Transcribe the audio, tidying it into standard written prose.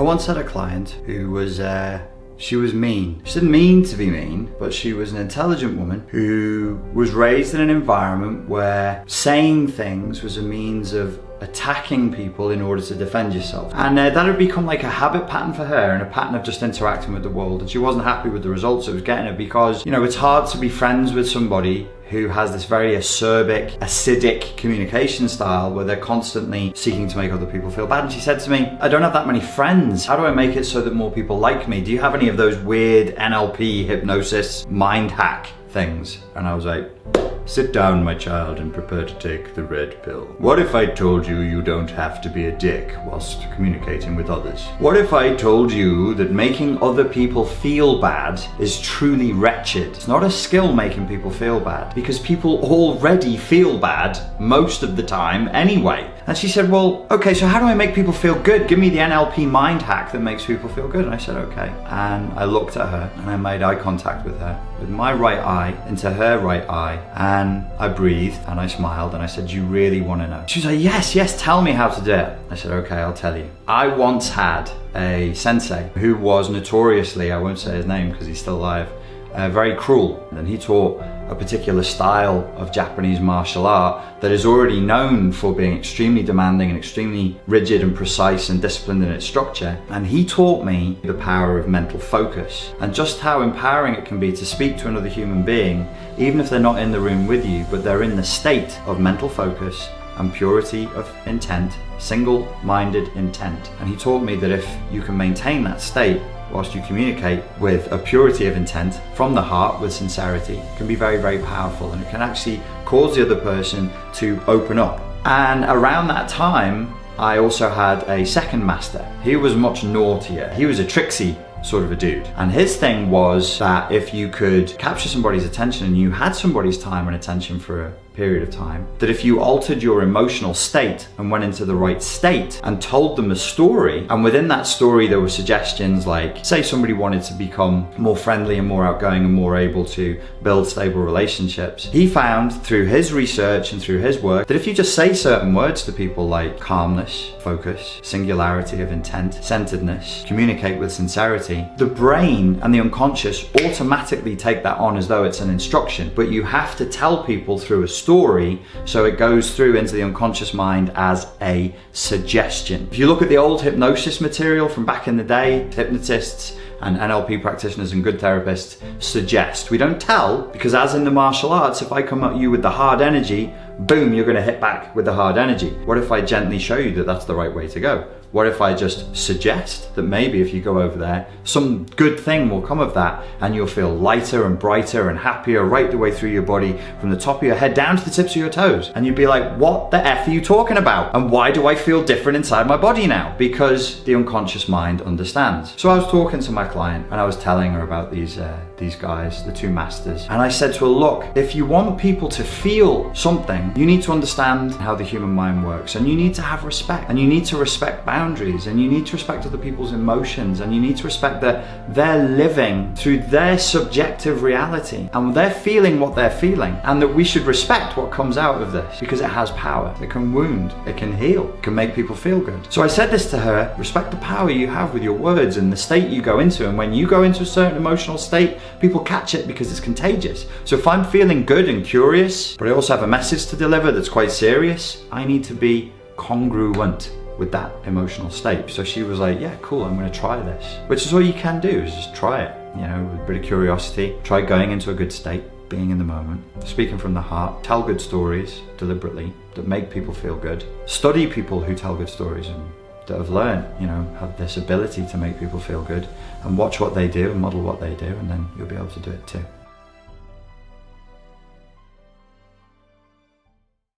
once had a client who was, she was mean. She didn't mean to be mean, but she was an intelligent woman who was raised in an environment where saying things was a means of attacking people in order to defend yourself. And that had become like a habit pattern for her, and a pattern of just interacting with the world. And she wasn't happy with the results it was getting her, because, you know, it's hard to be friends with somebody who has this very acidic communication style where they're constantly seeking to make other people feel bad. And she said to me, I don't have that many friends. How do I make it so that more people like me? Do you have any of those weird NLP, hypnosis, mind hack things? And I was like, sit down, my child, and prepare to take the red pill. What if I told you you don't have to be a dick whilst communicating with others? What if I told you that making other people feel bad is truly wretched? It's not a skill making people feel bad, because people already feel bad most of the time anyway. And she said, well, okay, so how do I make people feel good? Give me the NLP mind hack that makes people feel good. And I said, okay. And I looked at her and I made eye contact with her, with my right eye into her right eye. And I breathed and I smiled and I said, you really want to know? She was like, yes, tell me how to do it. I said, okay, I'll tell you. I once had a sensei who was notoriously, I won't say his name because he's still alive, very cruel. And he taught a particular style of Japanese martial art that is already known for being extremely demanding and extremely rigid and precise and disciplined in its structure. And he taught me the power of mental focus, and just how empowering it can be to speak to another human being, even if they're not in the room with you, but they're in the state of mental focus and purity of intent, single-minded intent. And he taught me that if you can maintain that state whilst you communicate with a purity of intent from the heart with sincerity, it can be very, very powerful, and it can actually cause the other person to open up. And around that time, I also had a second master. He was much naughtier. He was a tricksy sort of a dude. And his thing was that if you could capture somebody's attention and you had somebody's time and attention for a period of time, that if you altered your emotional state and went into the right state and told them a story, and within that story there were suggestions like, say somebody wanted to become more friendly and more outgoing and more able to build stable relationships, he found through his research and through his work that if you just say certain words to people like calmness, focus, singularity of intent, centeredness, communicate with sincerity, the brain and the unconscious automatically take that on as though it's an instruction. But you have to tell people through a story, so it goes through into the unconscious mind as a suggestion. If you look at the old hypnosis material from back in the day, hypnotists and NLP practitioners and good therapists suggest. We don't tell, because as in the martial arts, if I come at you with the hard energy, boom, you're going to hit back with the hard energy. What if I gently show you that that's the right way to go? What if I just suggest that maybe if you go over there, some good thing will come of that, and you'll feel lighter and brighter and happier right the way through your body, from the top of your head down to the tips of your toes. And you'd be like, what the F are you talking about? And why do I feel different inside my body now? Because the unconscious mind understands. So I was talking to my client and I was telling her about these guys, the two masters. And I said to her, look, if you want people to feel something, you need to understand how the human mind works, and you need to have respect, and you need to respect boundaries, and you need to respect other people's emotions, and you need to respect that they're living through their subjective reality and they're feeling what they're feeling, and that we should respect what comes out of this because it has power. It can wound, it can heal, it can make people feel good. So I said this to her, respect the power you have with your words and the state you go into. And when you go into a certain emotional state, people catch it because it's contagious. So if I'm feeling good and curious, but I also have a message to deliver that's quite serious, I need to be congruent with that emotional state. So she was like, yeah, cool, I'm going to try this. Which is all you can do, is just try it, you know, with a bit of curiosity. Try going into a good state, being in the moment, speaking from the heart, tell good stories deliberately that make people feel good. Study people who tell good stories and that have learned, you know, have this ability to make people feel good, and watch what they do and model what they do, and then you'll be able to do it too.